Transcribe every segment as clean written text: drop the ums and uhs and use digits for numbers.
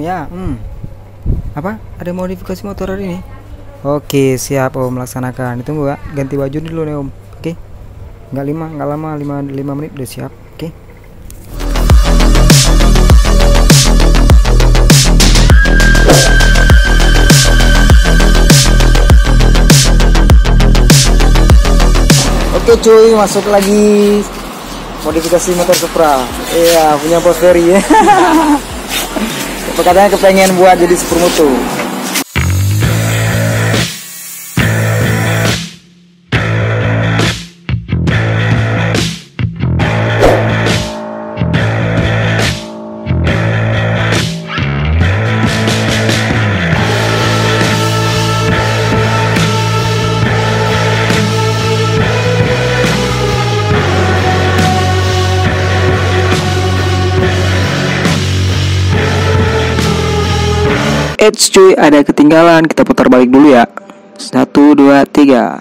ya. Apa? Ada modifikasi motor hari ini? Oke, siap Om, melaksanakan. Ditunggu ya, ganti baju dulu nih Om. Oke. Nggak lama, 5 menit udah siap. Oke. Oke cuy, masuk lagi modifikasi motor Supra. Iya, punya Bos Ferry ya. Katanya kepengen buat jadi supermoto. Cuy, ada ketinggalan, kita putar balik dulu ya. 1, 2, 3.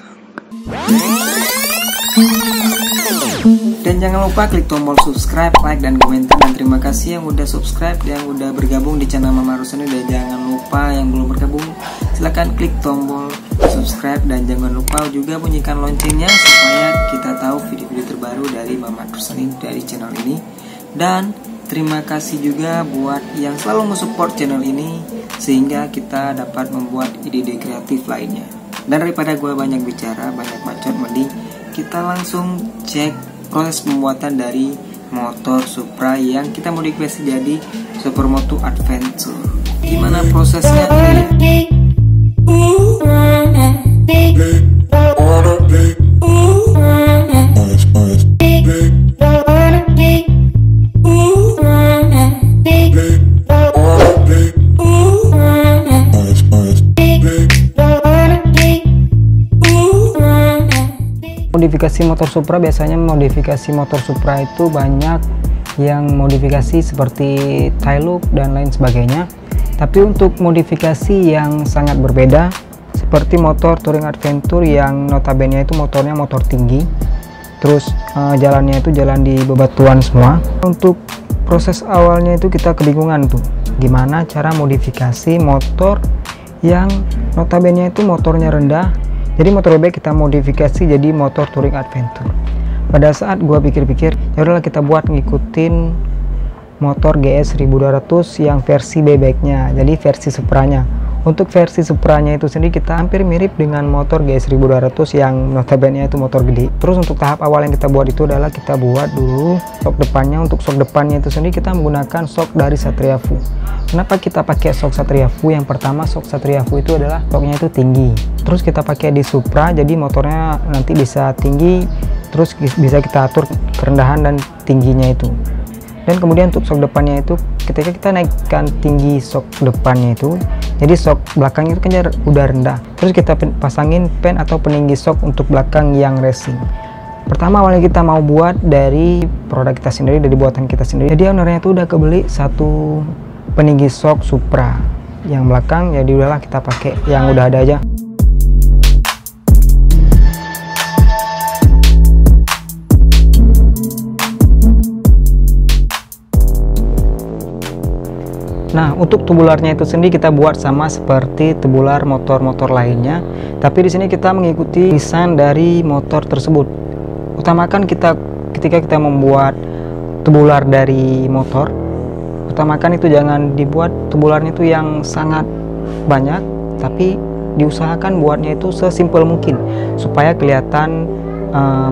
Dan jangan lupa klik tombol subscribe, like, dan komentar. Dan terima kasih yang udah subscribe, yang udah bergabung di channel Mama Rusani. Dan jangan lupa yang belum bergabung, silahkan klik tombol subscribe. Dan jangan lupa juga bunyikan loncengnya supaya kita tahu video-video terbaru dari Mama Rusani dari channel ini. Dan terima kasih juga buat yang selalu mensupport channel ini, sehingga kita dapat membuat ide-ide kreatif lainnya. Dan daripada gue banyak bicara, banyak bacot, mending kita langsung cek proses pembuatan dari motor Supra yang kita modifikasi jadi Supermoto Adventure. Gimana prosesnya? Modifikasi motor Supra, biasanya modifikasi motor Supra itu banyak yang modifikasi seperti tail look dan lain sebagainya. Tapi untuk modifikasi yang sangat berbeda seperti motor Touring Adventure yang notabene itu motornya motor tinggi, terus jalannya itu jalan di bebatuan semua. Untuk proses awalnya itu kita kebingungan tuh, gimana cara modifikasi motor yang notabene itu motornya rendah. Jadi motor bebek kita modifikasi jadi motor Touring Adventure. Pada saat gua pikir-pikir, ya udahlah kita buat ngikutin motor GS 1200 yang versi bebeknya, jadi versi Supranya. Untuk versi Supranya itu sendiri kita hampir mirip dengan motor GS 1200 yang notabene itu motor gede. Terus untuk tahap awal yang kita buat itu adalah kita buat dulu sok depannya. Untuk sok depannya itu sendiri kita menggunakan sok dari Satria Fu. Kenapa kita pakai sok Satria Fu? Yang pertama, sok Satria Fu itu adalah soknya itu tinggi. Terus kita pakai di Supra, jadi motornya nanti bisa tinggi, terus bisa kita atur kerendahan dan tingginya itu. Dan kemudian untuk sok depannya itu, ketika kita naikkan tinggi sok depannya itu, jadi sok belakangnya itu kan udah rendah. Terus kita pasangin pen atau peninggi sok untuk belakang yang racing. Pertama awalnya kita mau buat dari produk kita sendiri, dari buatan kita sendiri. Jadi ownernya itu udah kebeli satu peninggi sok Supra yang belakang, jadi udahlah kita pakai yang udah ada aja. Nah, untuk tubularnya itu sendiri kita buat sama seperti tubular motor-motor lainnya, tapi di sini kita mengikuti desain dari motor tersebut. Utamakan ketika kita membuat tubular dari motor, utamakan itu jangan dibuat tubularnya itu yang sangat banyak, tapi diusahakan buatnya itu sesimpel mungkin supaya kelihatan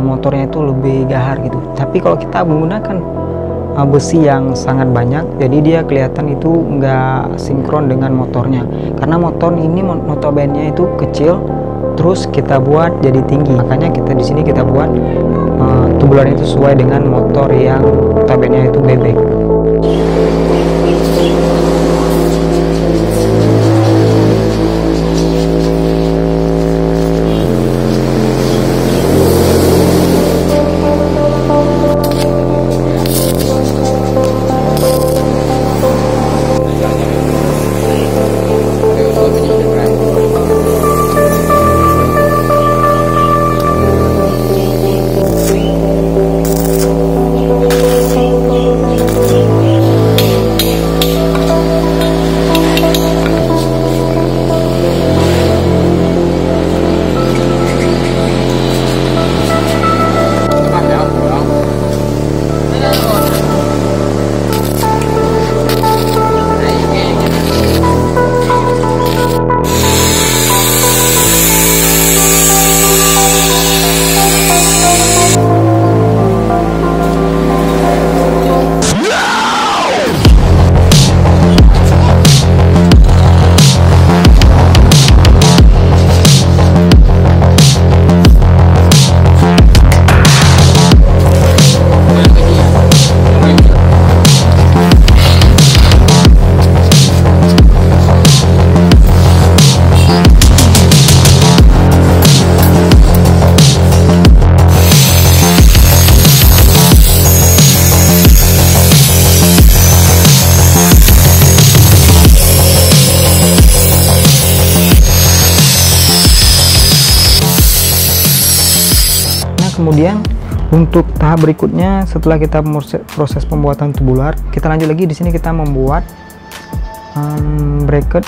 motornya itu lebih gahar gitu. Tapi kalau kita menggunakan besi yang sangat banyak, jadi dia kelihatan itu nggak sinkron dengan motornya, karena motor ini notabene itu kecil, terus kita buat jadi tinggi. Makanya kita di sini kita buat tubularnya itu sesuai dengan motor yang notabene itu bebek. kemudian untuk tahap berikutnya setelah kita proses pembuatan tubular, kita lanjut lagi. Di sini kita membuat bracket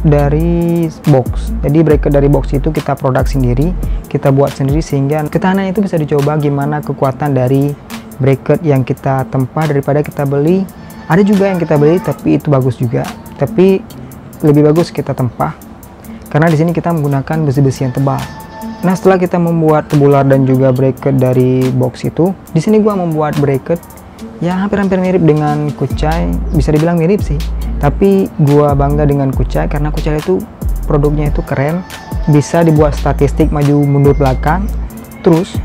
dari box. Jadi bracket dari box itu kita produk sendiri, kita buat sendiri, sehingga ketahanan itu bisa dicoba gimana kekuatan dari bracket yang kita tempa daripada kita beli. Ada juga yang kita beli tapi itu bagus juga, tapi lebih bagus kita tempa karena di sini kita menggunakan besi-besi yang tebal. Nah, setelah kita membuat tubular dan juga bracket dari box itu, di sini gua membuat bracket ya hampir-hampir mirip dengan Kucai, bisa dibilang mirip sih. Tapi gua bangga dengan Kucai karena Kucai itu produknya itu keren, bisa dibuat statistik maju mundur belakang, terus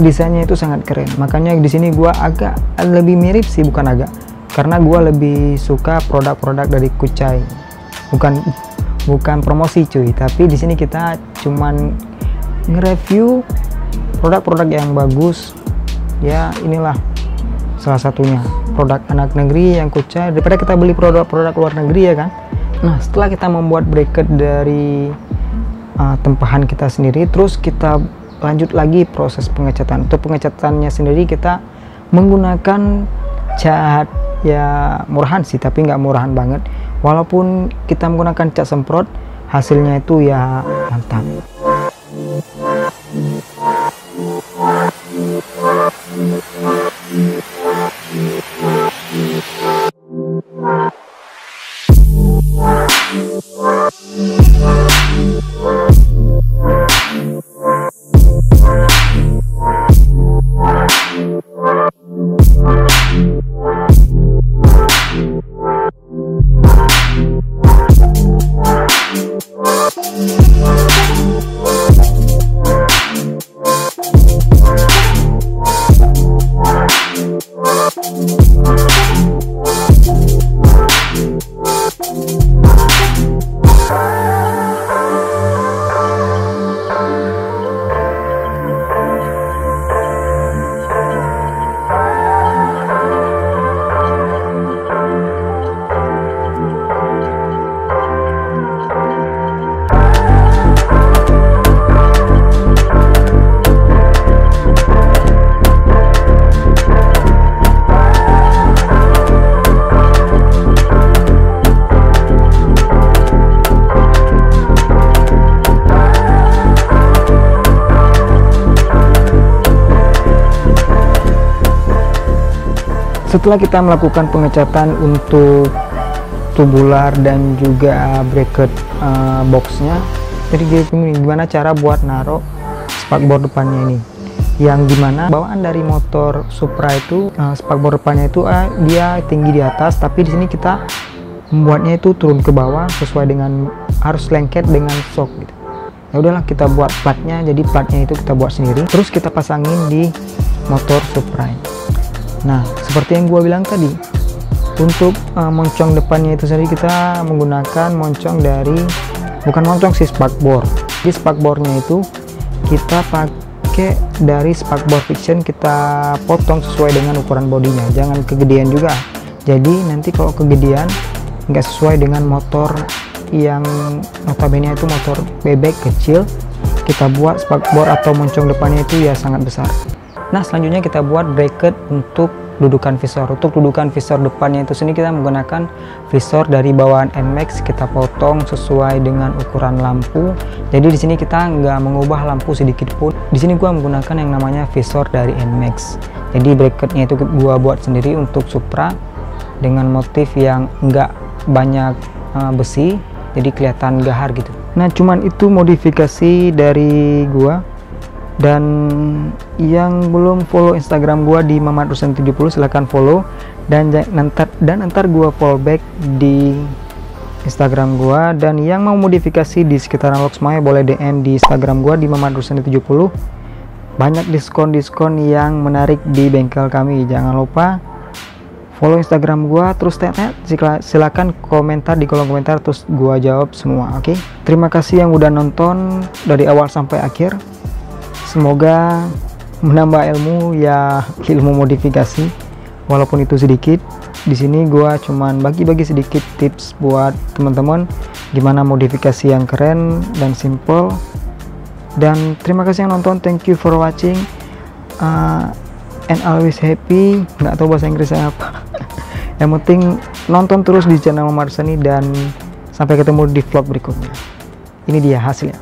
desainnya itu sangat keren. Makanya di sini gua agak lebih mirip sih, bukan agak, karena gua lebih suka produk-produk dari Kucai. Bukan promosi cuy, tapi di sini kita cuman nge-review produk-produk yang bagus. Ya, inilah salah satunya produk anak negeri yang Kucai, daripada kita beli produk-produk luar negeri ya kan. Nah, setelah kita membuat bracket dari tempahan kita sendiri, terus kita lanjut lagi proses pengecatan. Untuk pengecatannya sendiri kita menggunakan cat ya murahan sih, tapi nggak murahan banget. Walaupun kita menggunakan cat semprot, hasilnya itu ya mantap. Setelah kita melakukan pengecatan untuk tubular dan juga bracket boxnya, jadi gimana cara buat naruh spakbor depannya ini, yang dimana bawaan dari motor Supra itu spakbor depannya itu dia tinggi di atas, tapi di sini kita membuatnya itu turun ke bawah sesuai dengan, harus lengket dengan shock gitu. Ya udahlah, kita buat platnya, jadi platnya itu kita buat sendiri, terus kita pasangin di motor Supra. Nah, seperti yang gua bilang tadi, untuk moncong depannya itu sendiri kita menggunakan moncong dari, bukan moncong sih, spakbor. Di spakbornya itu kita pakai dari spakbor fiction, kita potong sesuai dengan ukuran bodinya, jangan kegedean juga. Jadi nanti kalau kegedean nggak sesuai dengan motor yang notabene itu motor bebek kecil, kita buat spakbor atau moncong depannya itu ya sangat besar. Nah, selanjutnya kita buat bracket untuk dudukan visor. Untuk dudukan visor depannya itu sendiri kita menggunakan visor dari bawaan NMAX, kita potong sesuai dengan ukuran lampu. Jadi di sini kita nggak mengubah lampu sedikit pun. Di sini gua menggunakan yang namanya visor dari NMAX. Jadi bracketnya itu gua buat sendiri untuk Supra dengan motif yang nggak banyak besi, jadi kelihatan gahar gitu. Nah, cuman itu modifikasi dari gua. Dan yang belum follow Instagram gua di Mamadrusan70 silahkan follow, dan ntar gua follow back di Instagram gua. Dan yang mau modifikasi di sekitaran Loksmawe boleh DM di Instagram gua di Mamadrusan70. Banyak diskon-diskon yang menarik di bengkel kami. Jangan lupa follow Instagram gua, terus silakan komentar di kolom komentar, terus gua jawab semua. Oke? Terima kasih yang udah nonton dari awal sampai akhir. Semoga menambah ilmu, ya ilmu modifikasi, walaupun itu sedikit. Di sini gua cuman bagi-bagi sedikit tips buat teman-teman gimana modifikasi yang keren dan simple. Dan terima kasih yang nonton, thank you for watching, and always happy. Nggak tahu bahasa Inggrisnya apa. Yang penting nonton terus di channel Marsani, dan sampai ketemu di vlog berikutnya. Ini dia hasilnya.